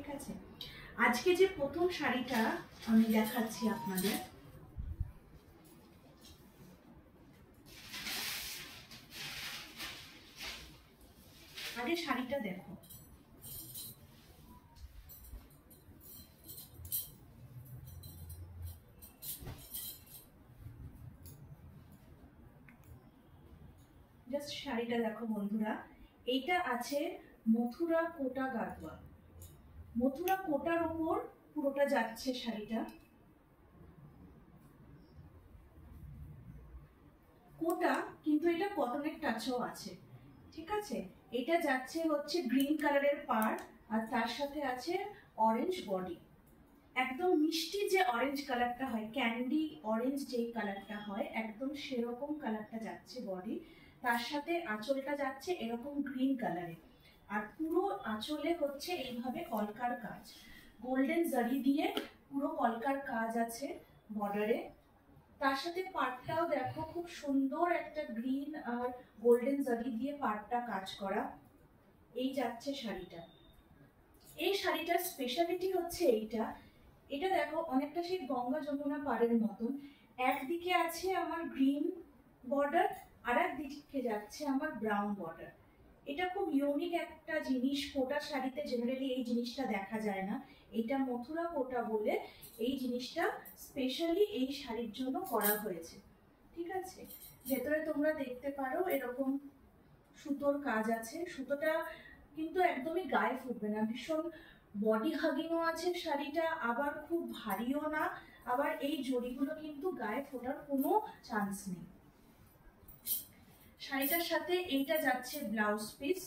ঠিক আছে। আজকে যে প্রথম শাড়িটা আমি দেখাচ্ছি আপনাদের, আগে শাড়িটা দেখো। জাস্ট শাড়িটা দেখো বন্ধুরা, এইটা আছে মথুরা কোটা গাদওয়াল। মথুরা কোটার উপর পুরোটা যাচ্ছে শাড়িটা। কোটা কিন্তু এটা কটনের টাচও আছে, ঠিক আছে। এটা যাচ্ছে হচ্ছে গ্রিন কালারের পাড়, আর তার সাথে আছে অরেঞ্জ বডি। একদম মিষ্টি যে অরেঞ্জ কালারটা হয়, ক্যান্ডি অরেঞ্জ যেই কালারটা হয়, একদম সেরকম কালারটা যাচ্ছে বডি। তার সাথে আঁচলটা যাচ্ছে এরকম গ্রিন কালারে, আর পুরো আঁচলে হচ্ছে এইভাবে কলকার কাজ, গোল্ডেন জারি দিয়ে পুরো কলকার কাজ আছে বর্ডারে। তার সাথে পাড়টাও দেখো খুব সুন্দর একটা গ্রিন আর গোল্ডেন জারি দিয়ে পাড়টা কাজ করা। এই যাচ্ছে শাড়িটা। এই শাড়িটার স্পেশালিটি হচ্ছে এইটা, এটা দেখো অনেকটা সেই গঙ্গা যমুনা পাড়ের মতন। একদিকে আছে আমার গ্রিন বর্ডার, আর একদিকে যাচ্ছে আমার ব্রাউন বর্ডার। এটা খুব ইউনিক একটা জিনিস, কোটা শাড়িতে জেনারেলি এই জিনিসটা দেখা যায় না। এটা মথুরা কোটা বলে এই জিনিসটা স্পেশালি এই শাড়ির জন্য করা হয়েছে, ঠিক আছে। ভেতরে তোমরা দেখতে পারো এরকম সুতোর কাজ আছে। সুতোটা কিন্তু একদমই গায়ে ফুটবে না, ভীষণ বডি হাগিংও আছে শাড়িটা, আবার খুব ভারীও না, আবার এই জড়িগুলো কিন্তু গায়ে ফোটার কোনো চান্স নেই। শাড়িটার সাথে এইটা যাচ্ছে ব্লাউজ পিস।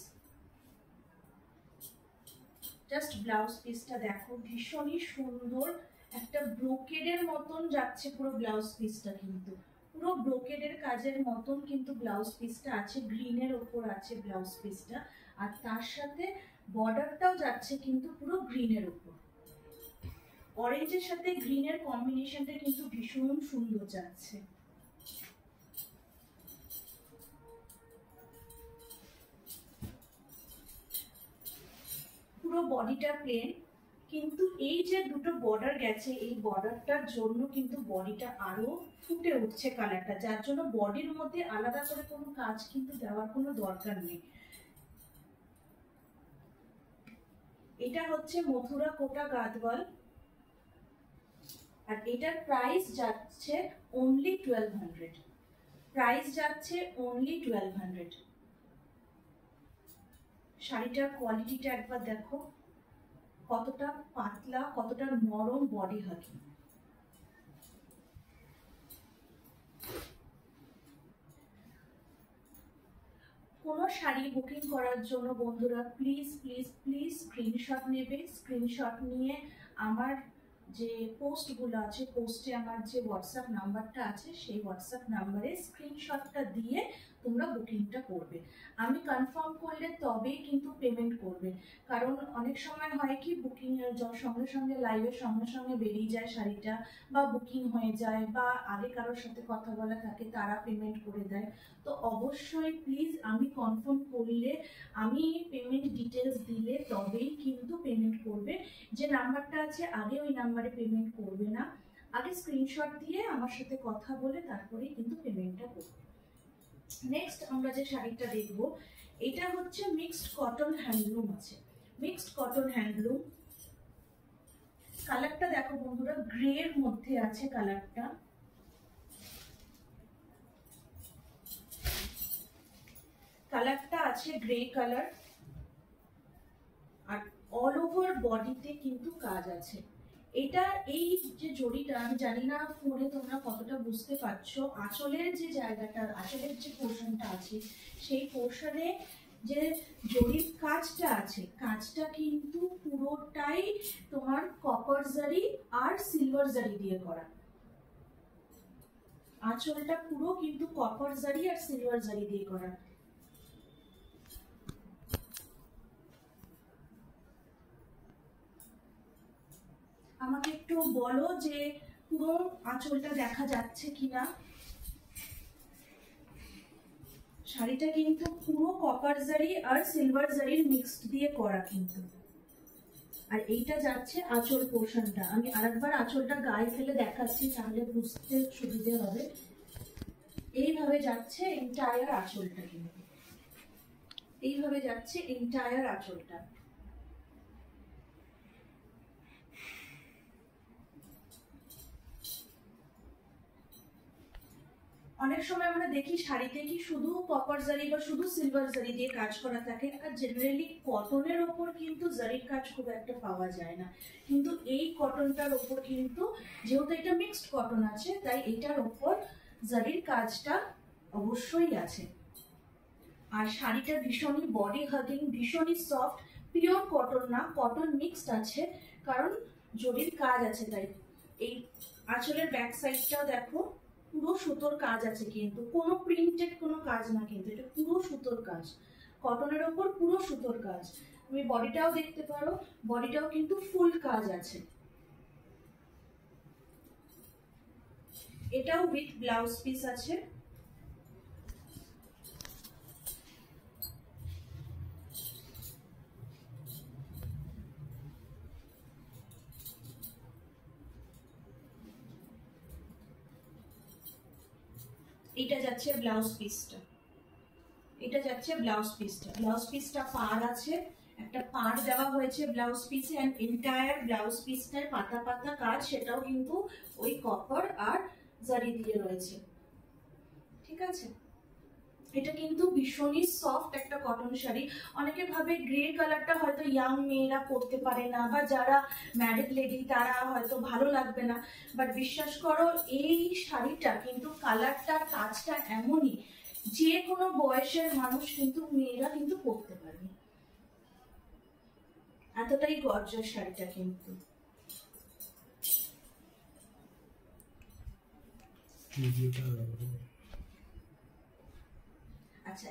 জাস্ট ব্লাউজ পিসটা দেখো, ভীষণই সুন্দর একটা ব্রোকেডের মতন যাচ্ছে পুরো ব্লাউজ পিসটা, কিন্তু পুরো ব্রোকেডের কাজের মতন কিন্তু ব্লাউজ পিসটা আছে, গ্রিনের ওপর আছে ব্লাউজ পিসটা। আর তার সাথে বর্ডারটাও যাচ্ছে কিন্তু পুরো গ্রিনের ওপর। অরেঞ্জের সাথে গ্রিনের কম্বিনেশনটা কিন্তু ভীষণ সুন্দর যাচ্ছে। পুরো বডিটা প্লেন, কিন্তু এই যে দুটো বর্ডার গেছে, এই বর্ডারটার জন্য কিন্তু বডিটা আরো ফুটে উঠছে কালারটা, যার জন্য বডির মধ্যে আলাদা করে কোনো কাজ কিন্তু দেওয়ার কোনো দরকার নেই। এটা হচ্ছে মথুরা কোটা গাদওয়াল, আর এটার প্রাইস যাচ্ছে অনলি 1200। প্রাইস যাচ্ছে অনলি 1200। শাড়িটার কোয়ালিটিটা একবার দেখো, কতটা পাতলা, কতটা নরম বডি হাগি। কোনো শাড়ি বুকিং করার জন্য বন্ধুরা প্লিজ প্লিজ প্লিজ স্ক্রিনশট নেবে। স্ক্রিনশট নিয়ে আমার যে পোস্টগুলো আছে, পোস্টে আমার যে হোয়াটসঅ্যাপ নাম্বারটা আছে, সেই হোয়াটসঅ্যাপ নাম্বারে স্ক্রিনশটটা দিয়ে তোমরা বুকিংটা করবে। আমি কনফার্ম করলে তবেই কিন্তু পেমেন্ট করবে, কারণ অনেক সময় হয় কি বুকিং সঙ্গে সঙ্গে লাইভের সঙ্গে সঙ্গে বেরিয়ে যায় শাড়িটা, বা বুকিং হয়ে যায়, বা আগে কারোর সাথে কথা বলা থাকে তারা পেমেন্ট করে দেয়। তো অবশ্যই প্লিজ আমি কনফার্ম করলে, আমি পেমেন্ট ডিটেলস দিলে তবেই কিন্তু পেমেন্ট করবে। যে নাম্বারটা আছে আগে ওই নাম্বারে পেমেন্ট করবে না, আগে স্ক্রিনশট দিয়ে আমার সাথে কথা বলে তারপরেই কিন্তু পেমেন্টটা করবে। নেক্সট আমরা যে শাড়িটা দেখব, এটা হচ্ছে মিক্সড কটন হ্যান্ডলুম আছে। মিক্সড কটন হ্যান্ডলুম, কালারটা দেখো বন্ধুরা, গ্রে এর মধ্যে আছে কালারটা। কালারটা আছে গ্রে কালার, আর অল ওভার বডিতে কিন্তু কাজ আছে। এটা এই যে জড়িটা, আমি জানি না ফোনে তোমরা কতটা বুঝতে পারছো, আঁচলের যে জায়গাটা, আঁচলের যে পোর্শনটা আছে, সেই পোর্শনে যে জড়ির কাজটা আছে, কাজটা কিন্তু পুরোটাই তোমার কপার জারি আর সিলভার জারি দিয়ে করা। আঁচলটা পুরো কিন্তু কপার জারি আর সিলভার জারি দিয়ে করা। আমাকে একটু বলো যে পুরো আঁচলটা দেখা যাচ্ছে কিনা। শাড়িটা কিন্তু পুরো কপার জারি আর সিলভার জারির মিক্সড দিয়ে করা, কিন্তু আর এইটা যাচ্ছে আঁচল পোর্শনটা। আমি আরেকবার আঁচলটা গায়ে ফেলে দেখাচ্ছি, তাহলে বুঝতে সুবিধে হবে। এইভাবে যাচ্ছে এন্টায়ার আঁচলটা, কিন্তু এইভাবে যাচ্ছে এন্টায়ার আঁচলটা। অনেক সময় আমরা দেখি শাড়িতে কি শুধু কপার জারি বা শুধু সিলভার জারি দিয়ে কাজ করা থাকে, আর জেনারেলি কটনের ওপর কিন্তু জারির কাজ খুব একটা পাওয়া যায় না। কিন্তু এই কটনটার ওপর কিন্তু, যেহেতু এটা মিক্সড কটন আছে, তাই এটার ওপর জারির কাজটা অবশ্যই আছে। আর শাড়িটা ভীষণই বডি হাগিং, ভীষণই সফট, পিওর কটন না, কটন মিক্সড আছে, কারণ জরির কাজ আছে তাই। এই আঁচলের ব্যাক সাইডটাও দেখো, পুরো সুতোর কাজ আছে, কিন্তু কোনো প্রিন্টেড কোনো কাজ না, কিন্তু এটা পুরো সুতোর কাজ, কটনের ওপর পুরো সুতোর কাজ। তুমি বডিটাও দেখতে পারো, বডিটাও কিন্তু ফুল কাজ আছে। এটাও উইথ ব্লাউজ পিস আছে। এটা যাচ্ছে ব্লাউজ পিসটা, এটা যাচ্ছে ব্লাউজ পিসটা। ব্লাউজ পিসটা পাড় আছে, একটা পাড় দেওয়া হয়েছে ব্লাউজ পিসে, এন্ড এন্টায়ার ব্লাউজ পিসটার পাতা পাতা কাজ, সেটাও কিন্তু ওই কপার আর জারি দিয়ে রয়েছে। ঠিক আছে, এটা কিন্তু ভীষণই সফট একটা কটন শাড়ি। অনেকে ভাবে গ্রে কালারটা হয়তো ইয়াং মেয়েরা পরতে পারে না, বা যারা ম্যারিড লেডি তারা হয়তো ভালো লাগবে না, বাট বিশ্বাস করো এই শাড়িটা কিন্তু কালারটা কাজটা এমনই, যে কোনো বয়সের মানুষ কিন্তু, মেয়েরা কিন্তু পরতে পারবে, এতটাই গর্জাস শাড়িটা কিন্তু।